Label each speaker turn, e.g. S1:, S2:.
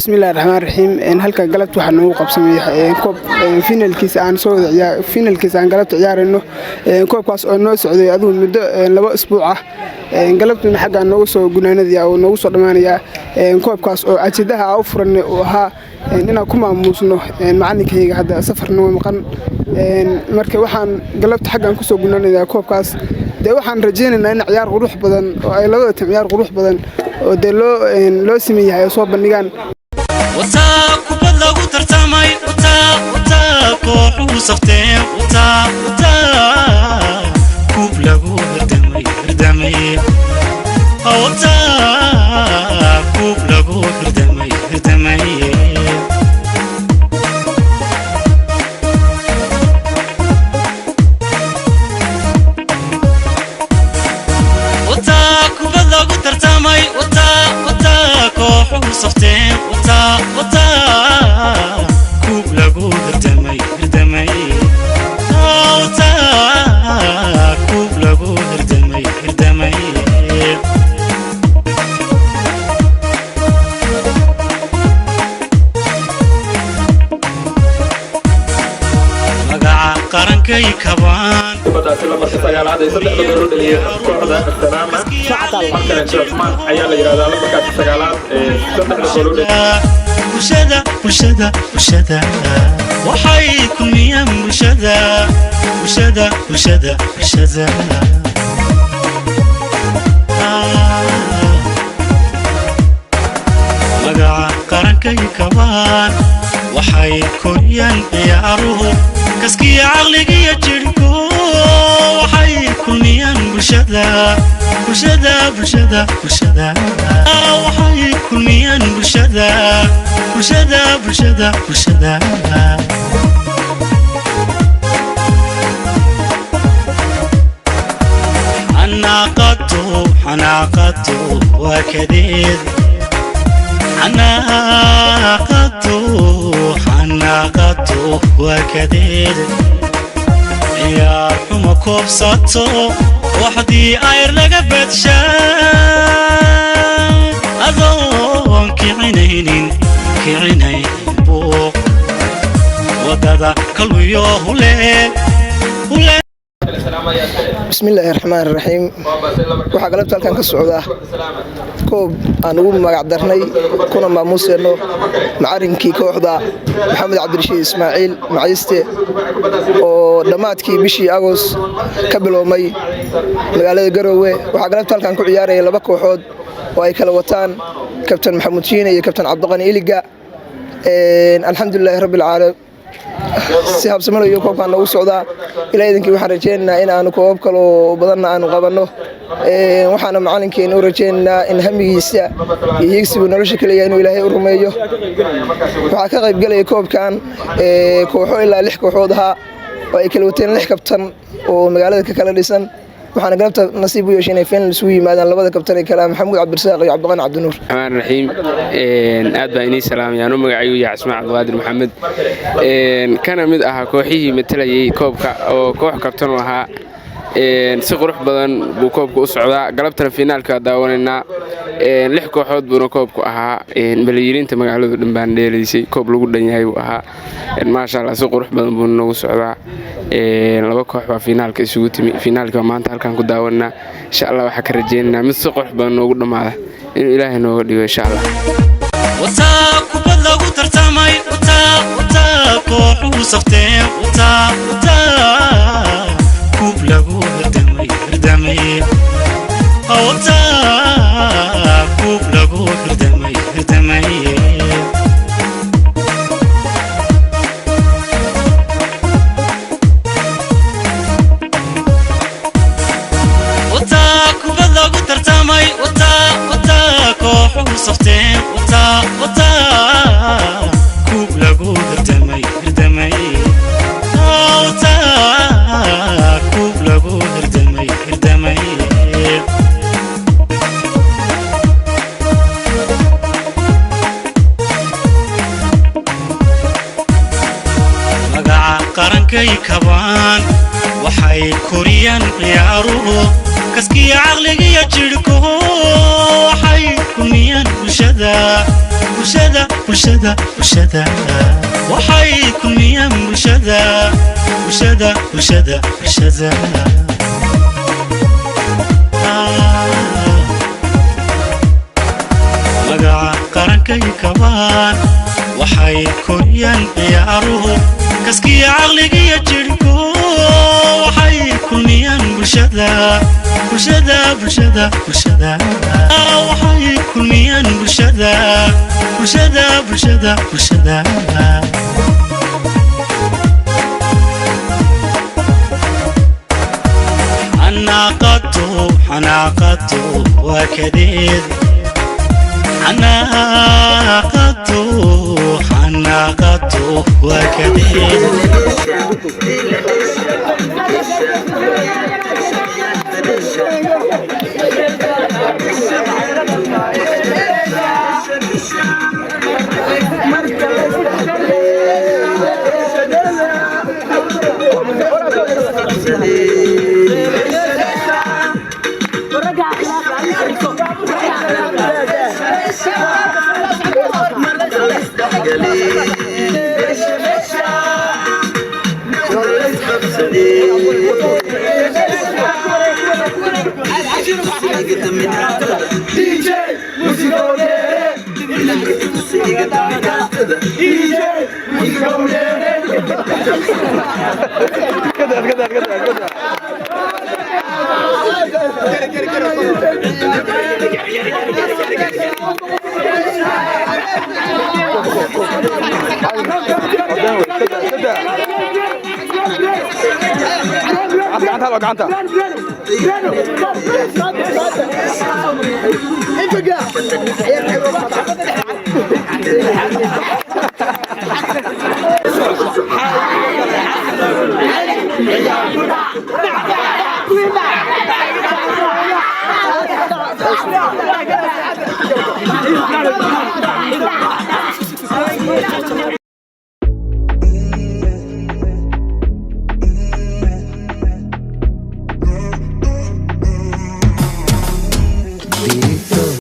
S1: بسم الله الرحمن الرحيم إن هلك قلبت وحنا وقف سمي كوب فينال كيس عن سود فينال كيس عن قلبت عيار إنه كوب كاس إنه سعودي أذون مدة لبا أسبوعه قلبت من حاجة إنه وصل جنانا ذي أو إنه وصل دمانية كوب كاس أجدها أوفر وها إننا كم موسنه معني كي هذا سفر إنه مكان مركب وحن قلبت حاجة إنه وصل جنانا ذي كوب كاس ده وحن رجينا إن عيار غروح بدن أي لغة عيار غروح بدن وده لو سمي هاي صوب النجان
S2: وتاكو بدلو ترتمي وتاكو حوصفتين وتاكو بلغو هردمي وتاكو بلغو هردمي وتاكو بدلو ترتمي وتاكو حوصفتين كوب لغو هردمي كوب لغو هردمي مقع قرنكي كبان
S3: بدأت لما تسجل هذا يصدق بقولوا لي كوحدة السلامة شعب المركز الشرطمان عيال يراد لما كانت تسجلات صدق بقولوا لي بلشدة وحيكم يا بلشدة مقع قرنكي كبان وحيكم ينبيعروه كسكي عقلك يجركو وحيكم يا بلشدة وحيكم يا بلشدة حناقته وكديد حناقته وكديد يا حما كوبساتو وحدي اير لغا بدشان اظن كعينين بوق ودادا كلويو هولين
S4: بسم الله الرحمن الرحيم waxaa galabta halkan ka socda koob aan ugu magac darnay kuna maamuusayno macarinkii kooxda Maxamed Cabdirashiid Ismaaciil Macayste oo dhamaadkii bishii Agost ka biloomay magaalada Garowe waxaa galabta halkan ku ciyaaray laba kooxood oo ay kala wataan kabtan Maxamuud Shiine iyo kabtan Cabdiqani Iliga alxamdulillaah rabbil caalamiin si habsamayo iyo koobkan ugu socda ilaa idinkii waxaan rajeynaynaa in aanu koob kale oo badan aanu qabanno waxaana macallinkeen u rajeynaynaa in hamigiisa iyo higsigu nolosha kale inuu Ilaahay u rumeeyo waxa ka qayb galay koobkan kooxo ilaa 6 kooxood oo ay kala wateen 6 kabtan oo magaalada ka kala dhisan waxaana galabta nasiib u yeeshay in final isugu yimaadaan labada kabtan ee kala Maxamuud Cabdirasaaq iyo Cabdiqani Cabdinuur
S5: Rahmaan Rahiim aad baa inii salaamay anu magacaygu yahay Ismaaciil Cabdiqaadir Maxamed kana mid ah kooxihii matalayay koobka oo koox kabtan u ahaa si qurux badan buu koobku u socdaa galabtana finaalka daawanayna 6 kooxood buu koobku ahaa baliyirinta magaalada dhanbaan dheelaysay koob lagu dhan yahay uu ahaa ma sha Allah si qurux badan buu nagu socdaa laba koox baa finaalka isugu timi finaalka maanta halkan ku daawanaa insha Allah waxa ka rajeynaynaa mid si qurux badan noogu dhamaada in Ilaahay nooga dhigo insha Allah
S2: وتاكو بدلو ترتمي وتاكو حوصفتين وتاكو بلغو هردمي وتاكو بلغو هردمي وتاكو بدلو ترتمي وتاكو حوصفتين وتاكو qarankay kabaan waxay koriyaan ciyaaruhu kaskiya caqligiya jirhko waxay kulmiyaan bulshada waxay kulmiyaan bulshada magaca qarankay kabaan waxay koriyaan ciyaaruhu kaskiya caqligiya jirhko waxay kulmiyaan bulshada waxay kulmiyaan bulshada xanaaqatu waa kadeed xanaaqatu waa kadeed
S6: Let's go.